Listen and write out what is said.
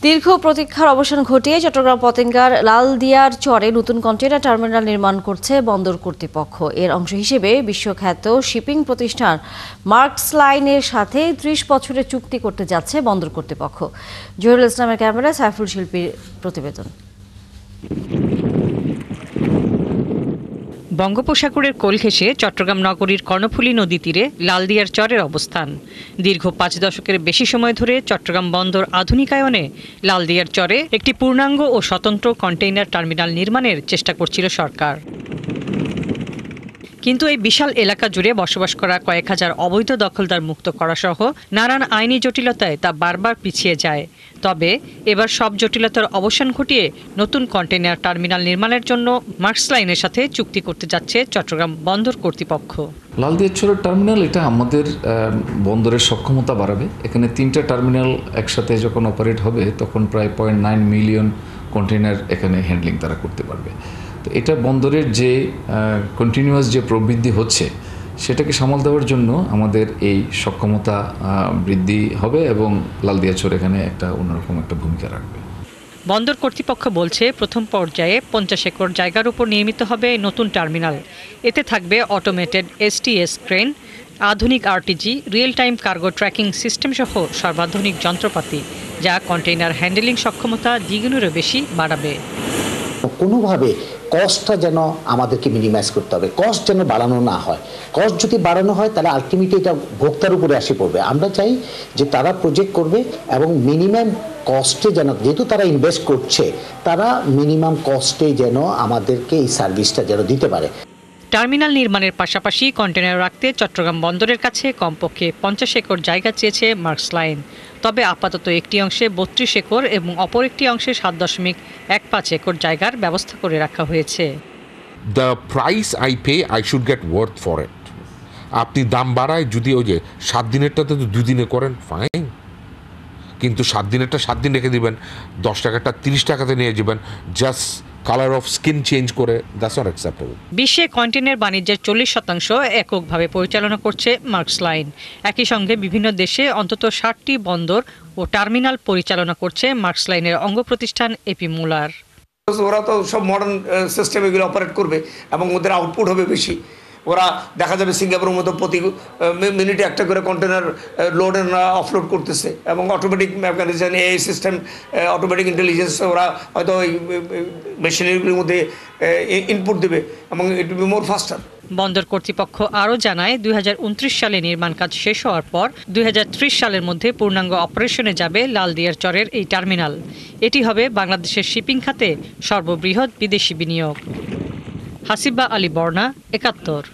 দীর্ঘ প্রতীক্ষার অবসান ঘটিয়ে চট্টগ্রাম পতেঙ্গার লালদিয়ার চরে নতুন কন্টেইনার টার্মিনাল নির্মাণ করছে বন্দর কর্তৃপক্ষ। এর অংশ হিসেবে বিশ্বখ্যাত শিপিং প্রতিষ্ঠান মার্কস লাইনের সাথে ৩০ বছরের চুক্তি করতে যাচ্ছে বন্দর কর্তৃপক্ষ। জহিরুল ইসলামের ক্যামেরায় সাইফুল শিল্পীর প্রতিবেদন। বঙ্গোপসাগরের কোল ঘেঁষে চট্টগ্রাম নগরীর কর্ণফুলী নদী তীরে লালদিয়ার চরের অবস্থান। দীর্ঘ ৫ দশকের বেশি সময় ধরে চট্টগ্রাম বন্দর আধুনিকায়নে লালদিয়ার চরে একটি পূর্ণাঙ্গ ও স্বতন্ত্র কন্টেইনার টার্মিনাল নির্মাণের চেষ্টা করছিল সরকার। কিন্তু এই বিশাল এলাকা জুড়ে বসবাস করা কয়েক হাজার অবৈধ দখলদার মুক্ত করা সহ নানান আইনি জটিলতায় তা বারবার পিছিয়ে যায়। তবে এবার সব জটিলতার অবসান ঘটিয়ে নতুন কন্টেইনার টার্মিনাল নির্মাণের জন্য মার্কস লাইনের সাথে চুক্তি করতে যাচ্ছে চট্টগ্রাম বন্দর কর্তৃপক্ষ। লালদিয়ার চরের টার্মিনাল এটা আমাদের বন্দরের সক্ষমতা বাড়াবে। এখানে 3টা টার্মিনাল একসাথে যখন অপারেট হবে তখন প্রায় 0.9 মিলিয়ন কন্টেইনার এখানে হ্যান্ডলিং তারা করতে পারবে। তো এটা বন্দরের যে কন্টিনিউয়াস যে প্রবৃদ্ধি হচ্ছে সেটাকে সামাল দেওয়ার জন্য আমাদের এই সক্ষমতা বৃদ্ধি হবে এবং লালদিয়া চর এখানে একটা অন্যরকম একটা ভূমিকা রাখবে। বন্দর কর্তৃপক্ষ বলছে প্রথম পর্যায়ে 50 একর জায়গার উপর নির্মিত হবে নতুন টার্মিনাল। এতে থাকবে অটোমেটেড STS ক্রেন, আধুনিক RTG, real time cargo tracking system সহ সর্বাধুনিক যন্ত্রপাতি, যা কন্টেইনার হ্যান্ডেলিং সক্ষমতা দ্বিগুণেরও বেশি বাড়াবে। কোনোভাবে কস্টটা যেন আমাদেরকে মিনিমাইজ করতে হবে, কস্ট যেন বাড়ানো না হয়। কস্ট যদি বাড়ানো হয় তাহলে আলটিমেটলি এটা ভোক্তার উপরে আসে পড়বে। আমরা চাই যে তারা প্রজেক্ট করবে এবং মিনিমাম কস্টে যেন, যেহেতু তারা ইনভেস্ট করছে, তারা মিনিমাম কস্টে যেন আমাদেরকে এই সার্ভিসটা যেন দিতে পারে। টার্মিনাল নির্মাণের পাশাপাশি কন্টেইনার রাখতে চট্টগ্রাম বন্দরের কাছে কমপক্ষে 50 একর জায়গা চেয়েছে মার্কস লাইন। তবে আপাতত একটি অংশে 32 একর এবং অপর একটি অংশে 7.15 একর জায়গার ব্যবস্থা করে রাখা হয়েছে। The price I pay I should get worth for it. আপনি দাম বাড়ায় যদি ওই যে 7 দিনেরটাতে তো 2 দিনে করেন, ফাইন, কিন্তু 7 দিনেরটা 7 দিন রেখে দিবেন, 10 টাকাটা 30 টাকাতে নিয়ে যাবেন, just colour of skin change করে, দ্যাটস নট অ্যাকসেপ্টেবল। বিশ্বে কন্টেইনার বাণিজ্যের 40% এককভাবে পরিচালনা করছে মার্কস লাইন। একই সঙ্গে বিভিন্ন দেশে অন্তত 60টি বন্দর ও টার্মিনাল পরিচালনা করছে মার্কস লাইনের অঙ্গ প্রতিষ্ঠান এপি মুলার। ওরা তো সব মডার্ন সিস্টেম এগুলো অপারেট করবে এবং ওদের আউটপুট হবে বেশি। ওরা দেখা যাবে সিঙ্গাপুরের মতো প্রতি মিনিটে একটা করে কন্টেনার লোড এন্ড অফলোড করতেছে এবং অটোমেটিক মেকানিজম, এই সিস্টেম, অটোমেটিক ইন্টেলিজেন্স ওরা হয়তো ওই মেশিনারিগুলির মধ্যে ইনপুট দেবে এবং ইট উইল বি মোর ফাস্টার। বন্দর কর্তৃপক্ষ আরও জানায় 2029 সালে নির্মাণ কাজ শেষ হওয়ার পর 2030 সালের মধ্যে পূর্ণাঙ্গ অপারেশনে যাবে লালদিয়ার চরের এই টার্মিনাল। এটি হবে বাংলাদেশের শিপিং খাতে সর্ববৃহৎ বিদেশি বিনিয়োগ। হাসিবা আলী বর্ণা, 71।